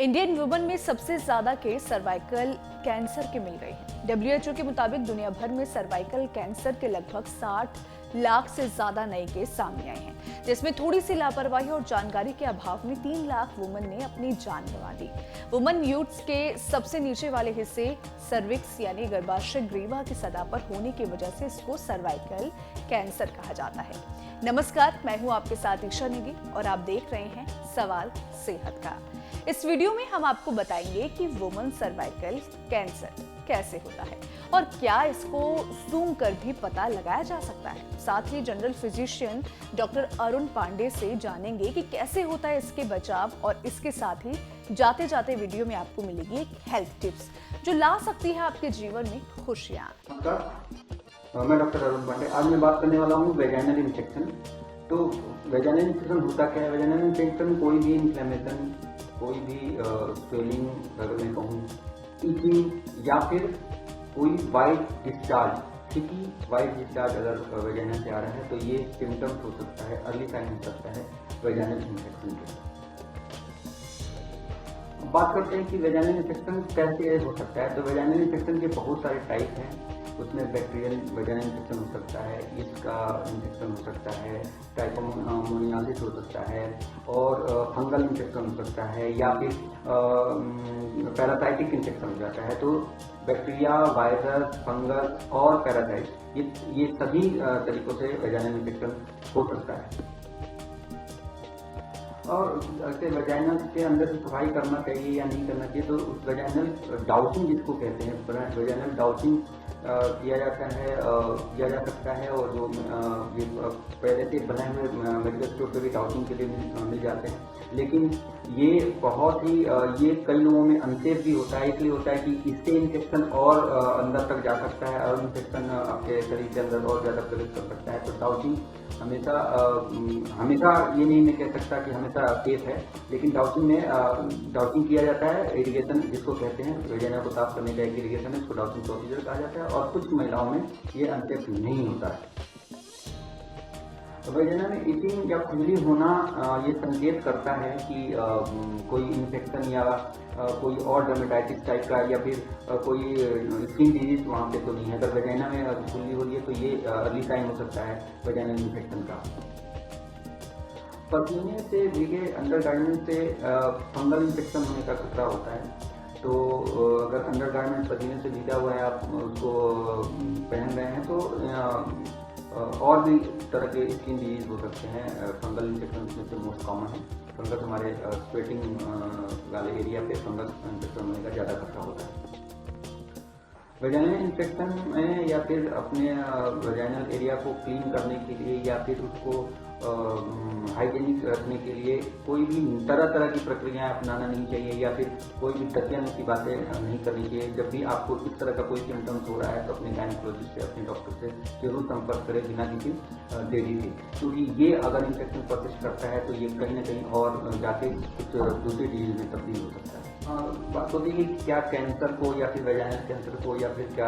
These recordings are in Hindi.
इंडियन वुमन में सबसे ज्यादा केस सर्वाइकल कैंसर के मिल रहे हैं। WHO के मुताबिक दुनिया भर में सर्वाइकल कैंसर के लगभग 60 लाख से ज्यादा नए केस सामने आए हैं, जिसमें थोड़ी सी लापरवाही और जानकारी के अभाव में 3 लाख वुमन ने अपनी जान गंवा दी। वुमन यूट्स के सबसे नीचे वाले हिस्से सर्विक्स यानी गर्भाशय ग्रीवा की सतह पर होने की वजह से इसको सर्वाइकल कैंसर कहा जाता है। नमस्कार, मैं हूं आपके साथ ईशा नेगी और आप देख रहे हैं सवाल सेहत का। इस वीडियो में हम आपको बताएंगे कि वुमन सर्वाइकल कैंसर कैसे होता है और क्या इसको जूम कर भी पता लगाया जा सकता है। साथ ही general physician doctor Arun Pandey से जानेंगे कि कैसे होता है इसके बचाव, और इसके साथ ही जाते जाते वीडियो में आपको मिलेगी एक हेल्थ टिप्स जो ला सकती है आपके जीवन में खुशियां। मैं डॉक्टर अरुण पांडे। आज मैं बात करने वाला हूँ वेजाइनल इन्फेक्शन। तो वेजाइनल इन्फेक्शन होता क्या है? वेजाइनल इन्फेक्शन कोई भी इन्फ्लेमेशन, कोई भी स्वेलिंग, अगर मैं कहूँ इचिंग, या फिर कोई वाइट डिस्चार्ज, थिकी वाइट डिस्चार्ज अगर वेजाइना से आ रहा है तो ये सिम्टम्स हो सकता है, अर्ली साइन हो सकता है वेजाइनल इन्फेक्शन के। बात करते हैं कि वेजाइनल इन्फेक्शन कैसे हो सकता है। तो वेजाइनल इन्फेक्शन के बहुत सारे टाइप हैं। उसमें बैक्टीरियल वेजाइनल इन्फेक्शन हो सकता है, इसका इन्फेक्शन हो सकता है, ट्राइकोमोनियासिस हो सकता है, और फंगल इन्फेक्शन हो सकता है, या फिर पैरासाइटिक इन्फेक्शन हो जाता है। तो बैक्टीरिया, वायरस, फंगस और पैरासाइट ये सभी तरीकों से वेजाइनल इन्फेक्शन हो सकता है। और ऐसे वेजाइनल के अंदर से सफाई करना चाहिए या नहीं करना चाहिए, तो वेजाइनल डाउचिंग जिसको कहते हैं, वेजाइनल डाउचिंग किया जाता है, किया जा सकता है। और जो ये पहले से बने हुए मेडिकल स्टोर पर भी डाउचिंग के लिए मिल जाते हैं, लेकिन ये बहुत ही ये कई लोगों में अनसेफ भी होता है। इसलिए होता है कि इससे इन्फेक्शन और अंदर तक जा सकता है और इन्फेक्शन आपके शरीर के अंदर और ज़्यादा प्रवेश कर सकता है। तो डाउचिंग हमेशा ये नहीं मैं कह सकता कि हमेशा सेफ है, लेकिन डाउचिंग किया जाता है। इरिगेशन जिसको कहते हैं, वेजाइना को साफ करने का एक इरिगेशन है, उसको डाउचिंग प्रोसीजर कहा जाता है। और कुछ महिलाओं में ये अनसेफ नहीं होता है। वेजाइना में इचिंग या खुजली होना ये संकेत करता है कि कोई इन्फेक्शन या कोई और डर्मेटाइटिस टाइप का या फिर कोई स्किन डिजीज वहाँ पे तो नहीं है। अगर वेजाइना में खुजली हो रही है तो ये अर्ली साइन हो सकता है वेजाइनल इन्फेक्शन का। पसीने से भीगे अंडरगारमेंट से फंगल इन्फेक्शन होने का खतरा होता है। तो अगर अंडरगारमेंट पसीने से भीगा हुआ है, आप उसको पहन रहे हैं, तो और भी तरह के स्किन डिजीज हो सकते हैं। फंगल इन्फेक्शन में से मोस्ट कॉमन है। फंगस हमारे स्वेटिंग वाले एरिया पे फंगस इन्फेक्शन होने का ज़्यादा खतरा होता है। वेजाइनल इन्फेक्शन में या फिर अपने वेजाइनल एरिया को क्लीन करने के लिए या फिर उसको हाइजीनिक रखने के लिए कोई भी तरह तरह की प्रक्रियाएं अपनाना नहीं चाहिए, या फिर कोई भी टचियन की बातें नहीं करनी चाहिए। जब भी आपको इस तरह का कोई सिम्टम्स हो रहा है तो अपने गायनेकोलॉजिस्ट से, अपने डॉक्टर से जरूर संपर्क करें बिना किसी देरी के, क्योंकि ये अगर इन्फेक्शन परसिस्ट करता है तो ये कहीं ना कहीं और जाके कुछ दूसरी डिजीज में तब्दील हो सकता है। बात होती है कि क्या कैंसर को या फिर वेजाइनल कैंसर को या फिर क्या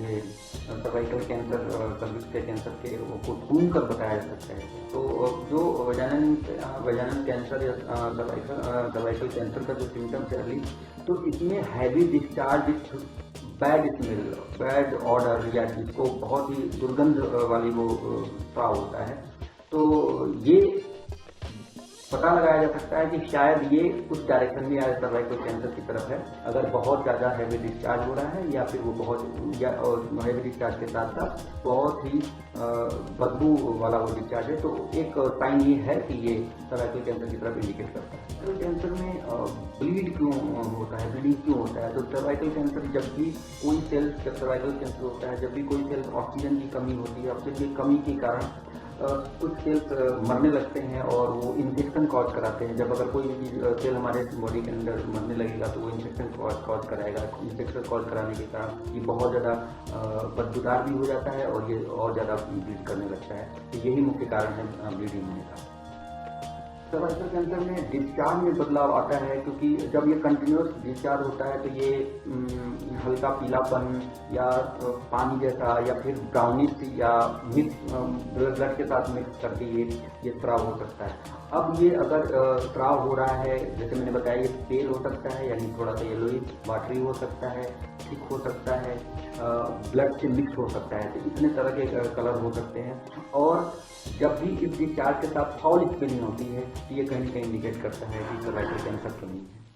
ये सर्वाइकल कैंसर, सर्विक्स के कैंसर के को ढूंढ कर बताया जा सकता है। तो जो वेजाइनल कैंसर या सर्वाइकल कैंसर का जो सिम्टम्स है अर्ली, तो इसमें heavy discharge, bad smell, bad order, या जिसको बहुत ही दुर्गंध वाली वो स्राव होता है, तो ये पता लगाया जा सकता है कि शायद ये उस डायरेक्शन में या सर्वाइकल कैंसर की तरफ है। अगर बहुत ज़्यादा हैवी डिस्चार्ज हो रहा है या फिर वो बहुत या हैवी डिस्चार्ज के साथ साथ बहुत ही बदबू वाला वो डिस्चार्ज है, तो एक साइन ये है कि ये सर्वाइकल कैंसर की तरफ इंडिकेट करता है। सर्वाइकल कैंसर में ब्लीड क्यों होता है, ब्लीडिंग क्यों होता है? तो सर्वाइकल कैंसर जब भी कोई सेल्स, जब सर्वाइकल कैंसर होता है, जब भी कोई सेल्स ऑक्सीजन की कमी होती है, ऑक्सीजन की कमी के कारण कुछ सेल्स मरने लगते हैं और वो इन्फेक्शन कॉज कराते हैं। जब अगर कोई भी सेल हमारे बॉडी के अंदर मरने लगेगा तो वो इन्फेक्शन कॉज कराएगा। इन्फेक्शन कॉज कराने के कारण ये बहुत ज़्यादा बदबूदार भी हो जाता है और ये और ज़्यादा ब्लीड करने लगता है। तो यही मुख्य कारण है ब्लीडिंग होने का। सर्वाइकल कैंसर में डिस्चार्ज में बदलाव आता है, क्योंकि जब ये कंटिन्यूस डिस्चार्ज होता है तो ये हल्का पीलापन या पानी जैसा या फिर ब्राउनिश या मिक्स ब्लड के साथ मिक्स करके ये स्राव हो सकता है। अब ये अगर स्राव हो रहा है, जैसे मैंने बताया, ये पेल हो सकता है, यानी थोड़ा सा येलोइश वाटरी हो सकता है, थिक हो सकता है, ब्लड से मिक्स हो सकता है, तो इतने तरह के कलर हो सकते हैं। और जब भी इस डिस्चार्ज के साथ फाउल स्मेलिंग होती है, ये कहीं ना कहीं इंडिकेट करता है कि सर्वाइकल कैंसर तो नहीं है।